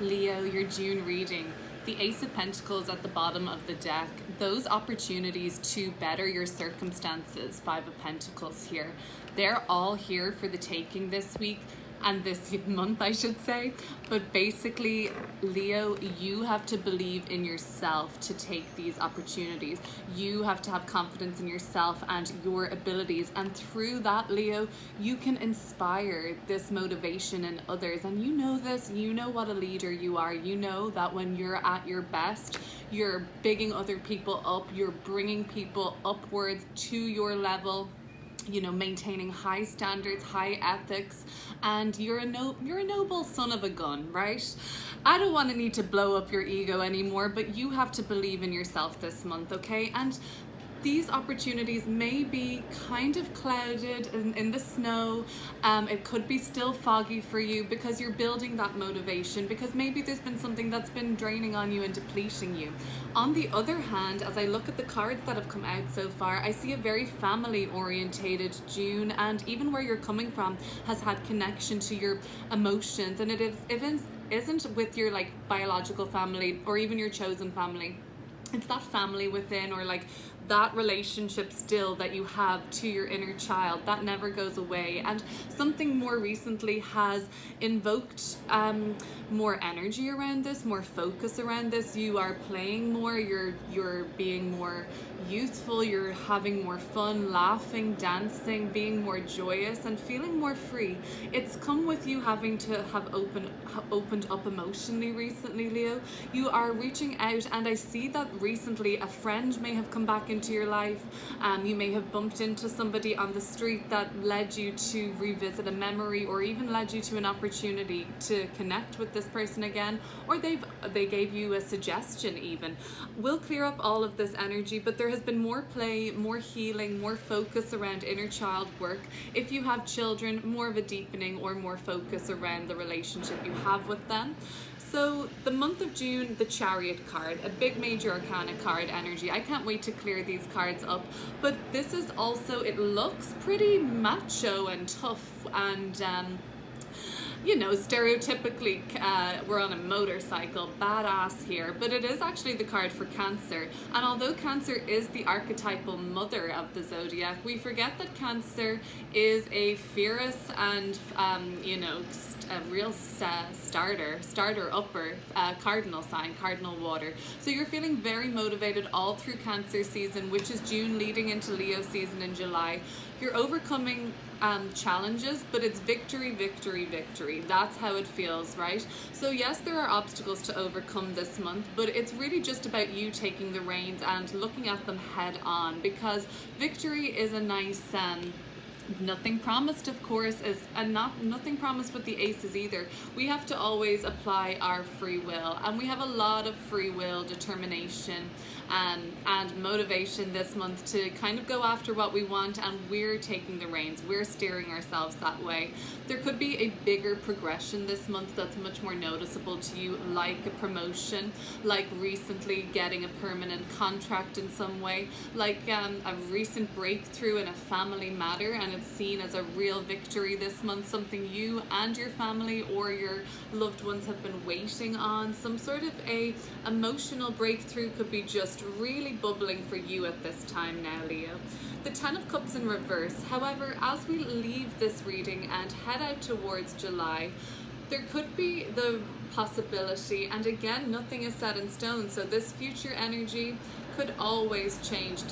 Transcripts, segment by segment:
Leo, your June reading. The Ace of Pentacles at the bottom of the deck. Those opportunities to better your circumstances, Five of Pentacles here. They're all here for the taking this week. And this month, I should say. But basically, Leo, you have to believe in yourself to take these opportunities. You have to have confidence in yourself and your abilities. And through that, Leo, you can inspire this motivation in others. And you know this, you know what a leader you are. You know that when you're at your best, you're bigging other people up. You're bringing people upwards to your level. You know, maintaining high standards, high ethics, and you're a noble son of a gun, right? I don't want to need to blow up your ego anymore, but you have to believe in yourself this month, okay? And these opportunities may be kind of clouded in the snow. It could be still foggy for you because you're building that motivation, because maybe there's been something that's been draining on you and depleting you. On the other hand, as I look at the cards that have come out so far, I see a very family orientated June, and even where you're coming from has had connection to your emotions, and it isn't with your like biological family or even your chosen family. It's that family within, or like that relationship still that you have to your inner child that never goes away. And something more recently has invoked more energy around this, more focus around this. You are playing more, you're being more youthful, you're having more fun, laughing, dancing, being more joyous and feeling more free. It's come with you having to have opened up emotionally recently, Leo. You are reaching out, and I see that recently a friend may have come back into your life. You may have bumped into somebody on the street that led you to revisit a memory, or even led you to an opportunity to connect with this person again, or they gave you a suggestion even. We'll clear up all of this energy, but there has been more play, more healing, more focus around inner child work. If you have children, more of a deepening or more focus around the relationship you have with them. So the month of June, the Chariot card, a big major arcana card energy. I can't wait to clear these cards up, but this is also, it looks pretty macho and tough and you know, stereotypically we're on a motorcycle, badass here, but it is actually the card for Cancer. And although Cancer is the archetypal mother of the zodiac, we forget that Cancer is a fierce and you know, a real starter upper cardinal sign, cardinal water. So you're feeling very motivated all through Cancer season, which is June leading into Leo season in July. You're overcoming challenges, but it's victory, victory, victory. That's how it feels, right? So yes, there are obstacles to overcome this month, but it's really just about you taking the reins and looking at them head on, because victory is a nice nothing promised, of course, is and nothing promised with the aces either. We have to always apply our free will, and we have a lot of free will, determination, and motivation this month to kind of go after what we want, and we're taking the reins, we're steering ourselves that way. There could be a bigger progression this month that's much more noticeable to you, like a promotion, like recently getting a permanent contract in some way, like a recent breakthrough in a family matter, and it's seen as a real victory this month, something you and your family or your loved ones have been waiting on. Some sort of a emotional breakthrough could be just really bubbling for you at this time now, Leo. The Ten of Cups in reverse. However, as we leave this reading and head out towards July, there could be the possibility, and again, nothing is set in stone, so this future energy could always change,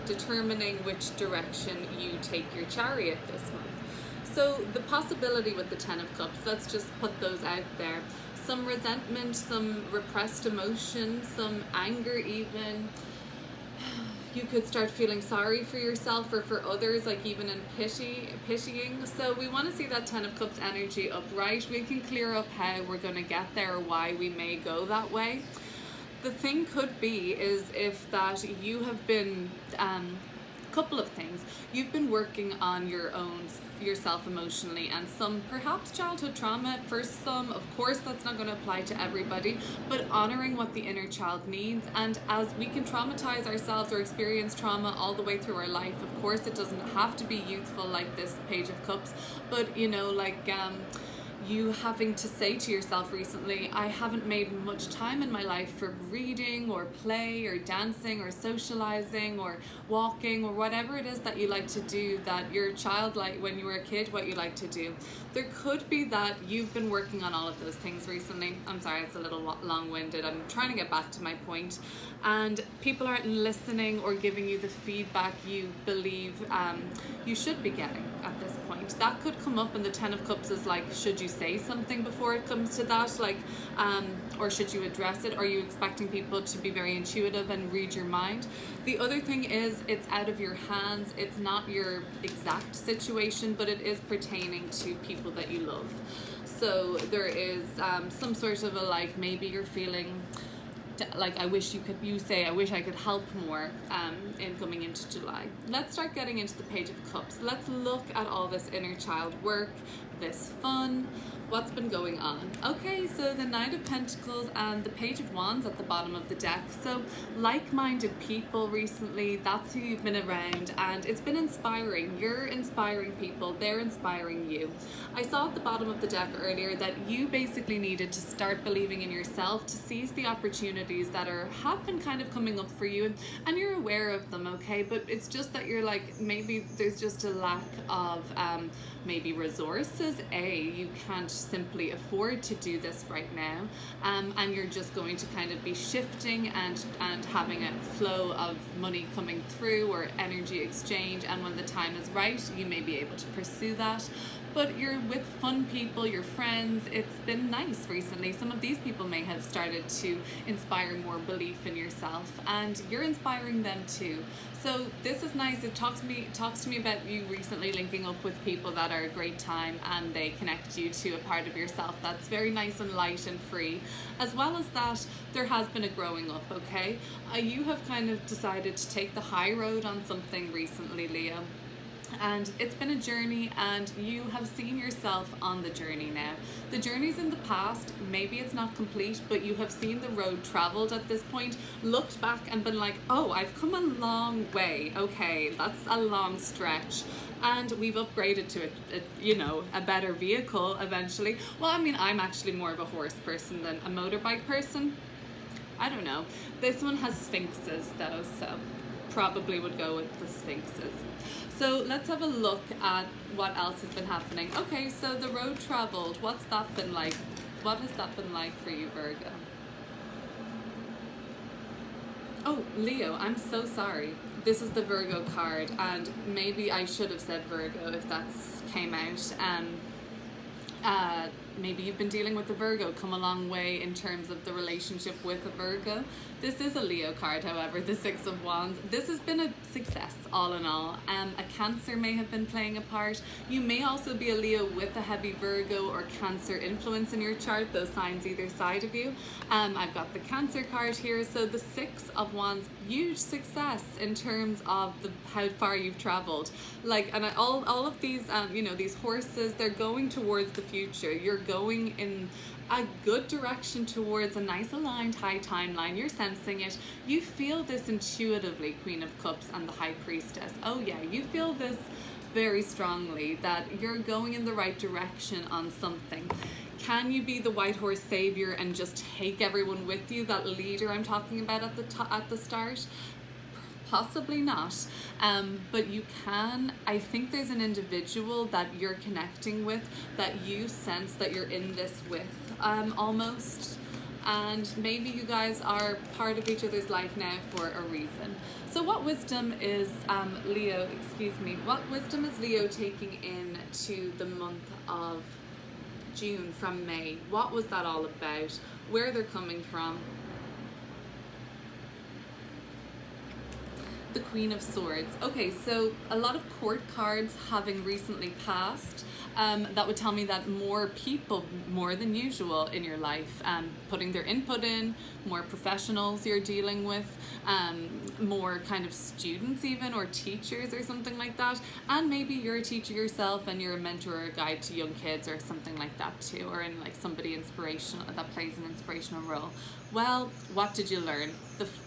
determining which direction you take your Chariot this month. So the possibility with the Ten of Cups, let's just put those out there. Some resentment, some repressed emotion, some anger even. You could start feeling sorry for yourself or for others, like even in pitying. So we want to see that Ten of Cups energy upright. We can clear up how we're going to get there, or why we may go that way. The thing could be is if that you have been couple of things. You've been working on yourself emotionally, and some perhaps childhood trauma for some. Of course, that's not going to apply to everybody, but honoring what the inner child needs. And as we can traumatize ourselves or experience trauma all the way through our life, of course it doesn't have to be youthful like this Page of Cups, but you know, like you having to say to yourself recently, I haven't made much time in my life for reading or play or dancing or socializing or walking or whatever it is that you like to do that your child, like when you were a kid, what you like to do. There could be that you've been working on all of those things recently. I'm sorry, it's a little long-winded. I'm trying to get back to my point. And people aren't listening or giving you the feedback you believe you should be getting at this point. That could come up in the Ten of Cups as like, should you say something before it comes to that? Like, or should you address it? Are you expecting people to be very intuitive and read your mind? The other thing is, it's out of your hands. It's not your exact situation, but it is pertaining to people that you love. So there is some sort of a, like, maybe you're feeling like, I wish I could help more in coming into July. Let's start getting into the Page of Cups. Let's look at all this inner child work, this fun, what's been going on. Okay, so the Knight of Pentacles and the Page of Wands at the bottom of the deck. So like-minded people recently, that's who you've been around, and it's been inspiring. You're inspiring people, they're inspiring you. I saw at the bottom of the deck earlier that you basically needed to start believing in yourself, to seize the opportunities that have been kind of coming up for you, and you're aware of them, okay? But it's just that you're like, maybe there's just a lack of maybe resources. You can't simply afford to do this right now, and you're just going to kind of be shifting and having a flow of money coming through or energy exchange, and when the time is right, you may be able to pursue that. But you're with fun people, your friends. It's been nice recently. Some of these people may have started to inspire more belief in yourself, and you're inspiring them too. So this is nice. It talks to me about you recently linking up with people that are a great time, and they connect you to a part of yourself that's very nice and light and free. As well as that, there has been a growing up, okay? You have kind of decided to take the high road on something recently, Leo. And it's been a journey, and you have seen yourself on the journey now. The journey's in the past, maybe it's not complete, but you have seen the road traveled at this point, looked back and been like, oh, I've come a long way. Okay, that's a long stretch. And we've upgraded to a better vehicle eventually. Well, I mean, I'm actually more of a horse person than a motorbike person. I don't know. This one has sphinxes though, so probably would go with the sphinxes. So let's have a look at what else has been happening. Okay, so the road traveled, what's that been like? What has that been like for you, Virgo? Oh, Leo, I'm so sorry. This is the Virgo card, and maybe I should have said Virgo if that's came out. Maybe you've been dealing with a Virgo, come a long way in terms of the relationship with a Virgo. This is a Leo card, however, the Six of Wands. This has been a success, all in all. A Cancer may have been playing a part. You may also be a Leo with a heavy Virgo or Cancer influence in your chart, those signs either side of you. I've got the Cancer card here, so the Six of Wands, huge success in terms of how far you've traveled. Like, and all of these, these horses, they're going towards the future. You're going in a good direction towards a nice aligned high timeline. You're sensing it. You feel this intuitively, Queen of Cups and the High Priestess. Oh yeah, you feel this very strongly, that you're going in the right direction on something. Can you be the white horse savior and just take everyone with you, that leader I'm talking about at the start? Possibly not, but you can. I think there's an individual that you're connecting with, that you sense that you're in this with, almost, and maybe you guys are part of each other's life now for a reason. So what wisdom is what wisdom is Leo taking into the month of June from May? What was that all about? Where they're coming from? The Queen of Swords. Okay, so a lot of court cards having recently passed. That would tell me that more people, more than usual in your life, putting their input in, more professionals you're dealing with, more kind of students even, or teachers or something like that. And maybe you're a teacher yourself and you're a mentor or a guide to young kids or something like that too, or in like somebody inspirational that plays an inspirational role. Well, what did you learn?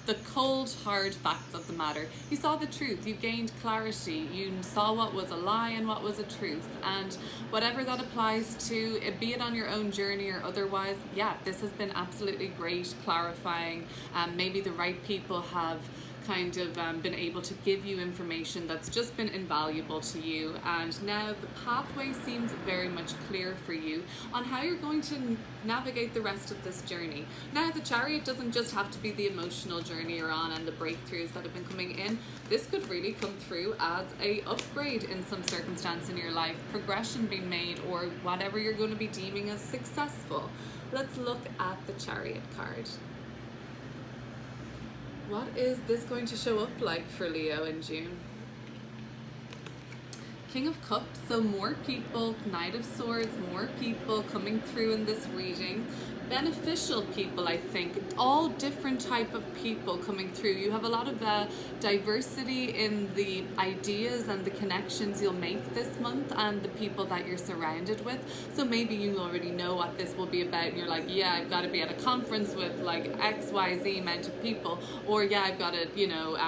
the cold, hard facts of the matter. You saw the truth, you gained clarity, you saw what was a lie and what was a truth. And whatever that applies to, be it on your own journey or otherwise, yeah, this has been absolutely great, clarifying. Maybe the right people have kind of been able to give you information that's just been invaluable to you, and now the pathway seems very much clear for you on how you're going to navigate the rest of this journey. Now, the Chariot doesn't just have to be the emotional journey you're on and the breakthroughs that have been coming in. This could really come through as a upgrade in some circumstance in your life, progression being made, or whatever you're going to be deeming as successful. Let's look at the Chariot card. What is this going to show up like for Leo in June? King of Cups, so more people, Knight of Swords, more people coming through in this reading. Beneficial people, I think, all different type of people coming through. You have a lot of diversity in the ideas and the connections you'll make this month and the people that you're surrounded with. So maybe you already know what this will be about and you're like, yeah, I've got to be at a conference with like XYZ amount of people, or yeah, I've got to, you know,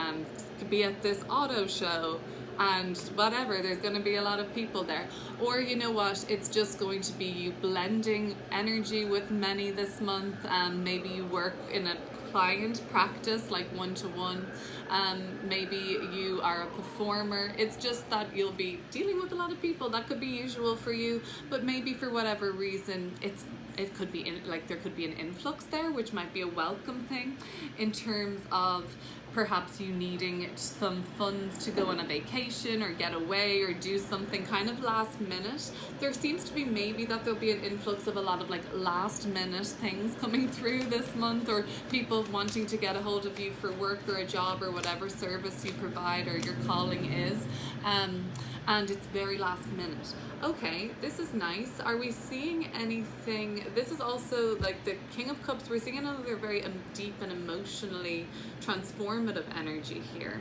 be at this auto show and whatever, there's going to be a lot of people there. Or you know what, it's just going to be you blending energy with many this month. Maybe you work in a client practice, like one-to-one. Maybe you are a performer. It's just that you'll be dealing with a lot of people. That could be usual for you, but maybe for whatever reason it could be like there could be an influx there, which might be a welcome thing in terms of perhaps you needing some funds to go on a vacation or get away or do something kind of last minute. There seems to be maybe that there'll be an influx of a lot of like last minute things coming through this month, or people wanting to get a hold of you for work or a job or whatever service you provide or your calling is. And it's very last minute. Okay, this is nice. Are we seeing anything? This is also like the King of Cups. We're seeing another very deep and emotionally transformative energy here.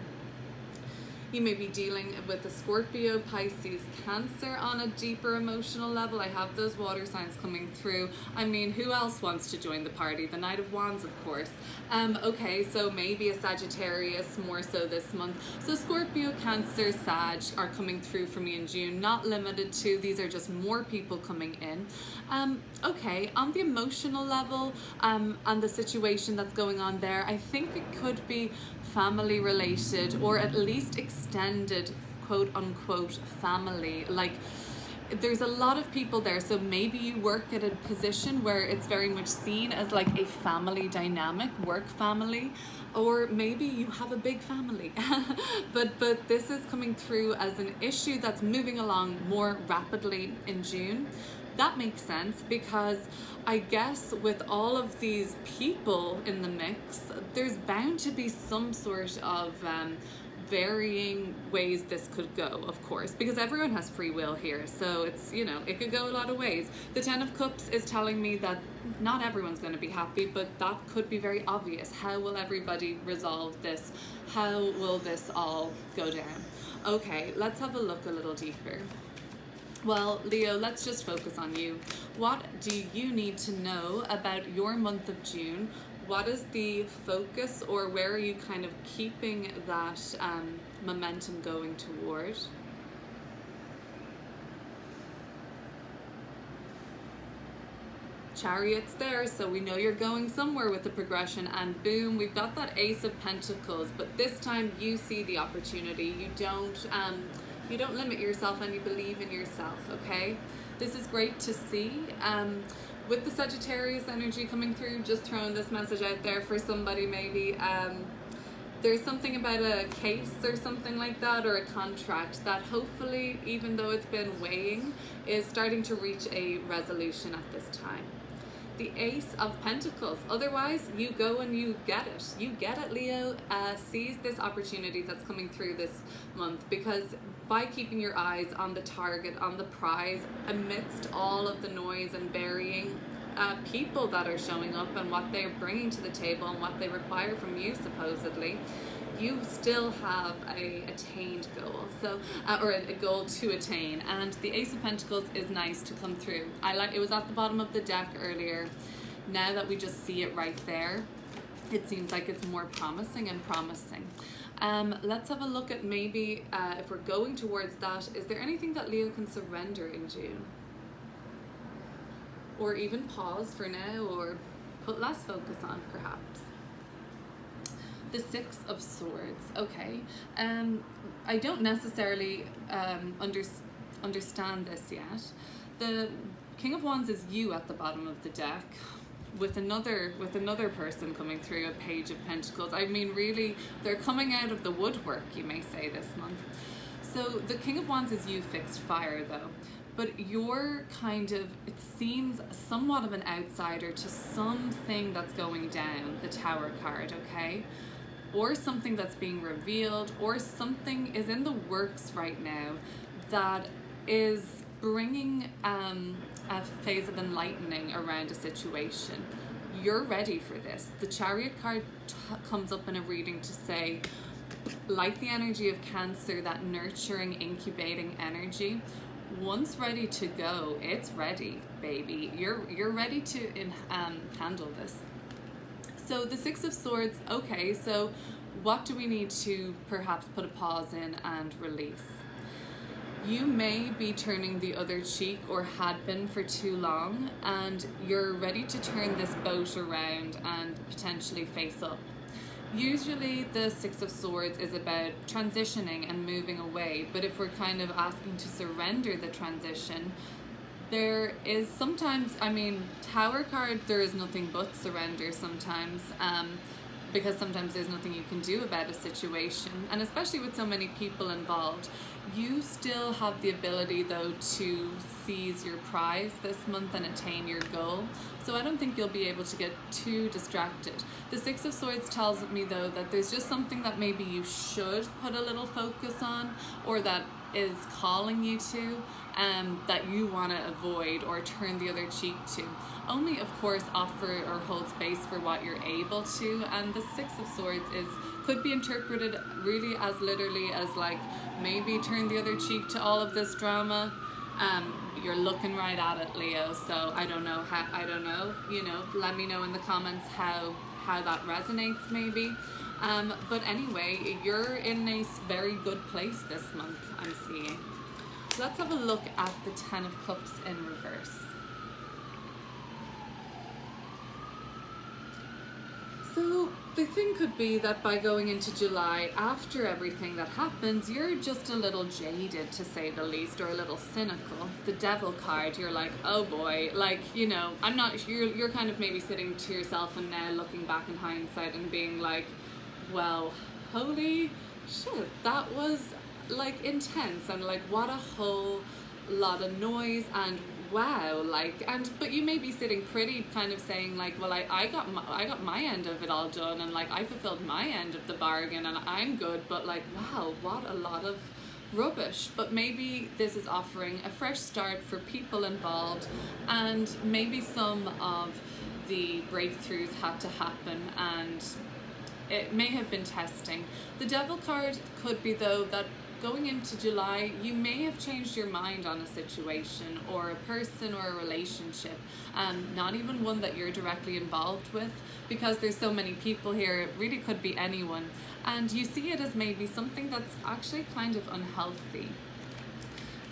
You may be dealing with a Scorpio, Pisces, Cancer on a deeper emotional level. I have those water signs coming through. I mean, who else wants to join the party? The Knight of Wands, of course. Okay, so maybe a Sagittarius more so this month. So Scorpio, Cancer, Sag are coming through for me in June. Not limited to, these are just more people coming in. Okay, on the emotional level and the situation that's going on there, I think it could be family related, or at least extended quote unquote family. Like there's a lot of people there, so maybe you work at a position where it's very much seen as like a family dynamic, work family, or maybe you have a big family. but this is coming through as an issue that's moving along more rapidly in June. That makes sense, because I guess with all of these people in the mix, there's bound to be some sort of varying ways this could go, of course, because everyone has free will here. So it's, you know, it could go a lot of ways. The Ten of Cups is telling me that not everyone's going to be happy, but that could be very obvious. How will everybody resolve this? How will this all go down? Okay, let's have a look a little deeper. Well, Leo, let's just focus on you. What do you need to know about your month of June? What is the focus, or where are you kind of keeping that momentum going toward? Chariot's there, so we know you're going somewhere with the progression, and boom, we've got that Ace of Pentacles, but this time you see the opportunity. You don't limit yourself, and you believe in yourself, okay? This is great to see. With the Sagittarius energy coming through, just throwing this message out there for somebody maybe, there's something about a case or something like that, or a contract that hopefully, even though it's been weighing, is starting to reach a resolution at this time. The Ace of Pentacles. Otherwise, you go and you get it. You get it, Leo. Seize this opportunity that's coming through this month, because by keeping your eyes on the target, on the prize, amidst all of the noise and varying people that are showing up and what they're bringing to the table and what they require from you, supposedly, you still have a attained goal, so or a goal to attain. And the Ace of Pentacles is nice to come through. It was at the bottom of the deck earlier. Now that we just see it right there, it seems like it's more promising and promising. Let's have a look at maybe if we're going towards that, is there anything that Leo can surrender in June? Or even pause for now, or put less focus on perhaps. The Six of Swords. Okay. I don't necessarily understand this yet. The King of Wands is you at the bottom of the deck, with another person coming through, a Page of Pentacles. I mean, really, they're coming out of the woodwork, you may say, this month. So the King of Wands is you fixed fire, though. But you're kind of, it seems, somewhat of an outsider to something that's going down, the Tower card, okay? Or something that's being revealed, or something is in the works right now that is bringing a phase of enlightening around a situation. You're ready for this. The Chariot card comes up in a reading to say, like the energy of Cancer, that nurturing, incubating energy, once ready to go, it's ready, baby. You're ready to handle this. So the Six of Swords, okay, so what do we need to perhaps put a pause in and release? You may be turning the other cheek, or had been for too long, and you're ready to turn this boat around and potentially face up. Usually the Six of Swords is about transitioning and moving away, but if we're kind of asking to surrender the transition, there is sometimes, I mean, Tower card, there is nothing but surrender sometimes, because sometimes there's nothing you can do about a situation, and especially with so many people involved. You still have the ability, though, to seize your prize this month and attain your goal. So I don't think you'll be able to get too distracted. The Six of Swords tells me, though, that there's just something that maybe you should put a little focus on, or that is calling you to, that you want to avoid or turn the other cheek to. Only, of course, offer or hold space for what you're able to. And the Six of Swords could be interpreted really as literally as like, maybe turn the other cheek to all of this drama. You're looking right at it, Leo. So I don't know you know, let me know in the comments how that resonates maybe. But anyway, you're in a very good place this month, I'm seeing. Let's have a look at the Ten of Cups in reverse. So the thing could be that by going into July, after everything that happens, you're just a little jaded, to say the least, or a little cynical. The Devil card, you're like, oh boy, like, you know, I'm not, you're kind of maybe sitting to yourself and now looking back in hindsight and being like, well, holy shit, that was like intense, and like what a whole lot of noise, and wow, like, and but you may be sitting pretty kind of saying like, well, I got my end of it all done, and like I fulfilled my end of the bargain and I'm good, but like, wow, what a lot of rubbish. But maybe this is offering a fresh start for people involved, and maybe some of the breakthroughs had to happen, and it may have been testing. The Devil card could be, though, that going into July, you may have changed your mind on a situation or a person or a relationship, not even one that you're directly involved with, because there's so many people here. It really could be anyone, and you see it as maybe something that's actually kind of unhealthy.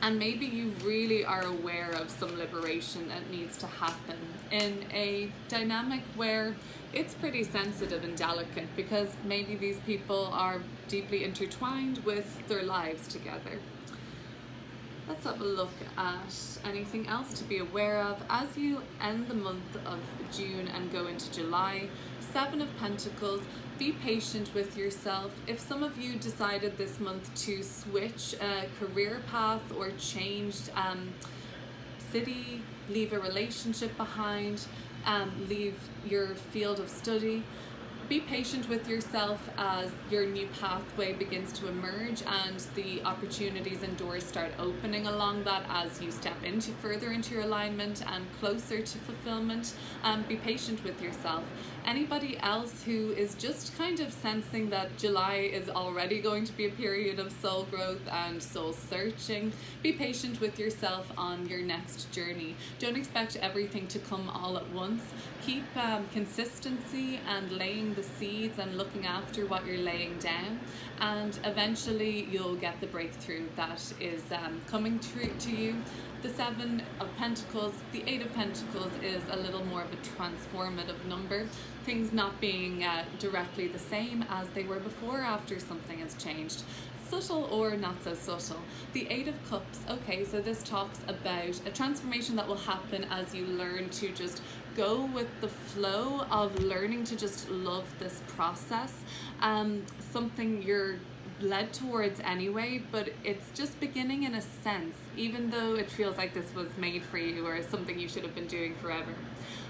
And maybe you really are aware of some liberation that needs to happen in a dynamic where it's pretty sensitive and delicate, because maybe these people are deeply intertwined with their lives together. Let's have a look at anything else to be aware of as you end the month of June and go into July. Seven of Pentacles. Be patient with yourself. If some of you decided this month to switch a career path or changed city, leave a relationship behind, leave your field of study, be patient with yourself as your new pathway begins to emerge and the opportunities and doors start opening along that as you step further into your alignment and closer to fulfillment. Be patient with yourself. Anybody else who is just kind of sensing that July is already going to be a period of soul growth and soul searching, be patient with yourself on your next journey. Don't expect everything to come all at once. Keep consistency and laying sowing the seeds and looking after what you're laying down, and eventually you'll get the breakthrough that is coming to you. The Seven of Pentacles, the Eight of Pentacles is a little more of a transformative number. Things not being directly the same as they were before after something has changed. Subtle or not so subtle. The Eight of Cups, okay, so this talks about a transformation that will happen as you learn to just go with the flow of learning to just love this process. Something you're led towards anyway, but it's just beginning in a sense, even though it feels like this was made for you or something you should have been doing forever.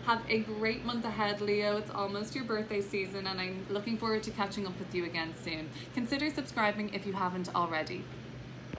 Have a great month ahead, Leo. It's almost your birthday season, and I'm looking forward to catching up with you again soon. Consider subscribing if you haven't already.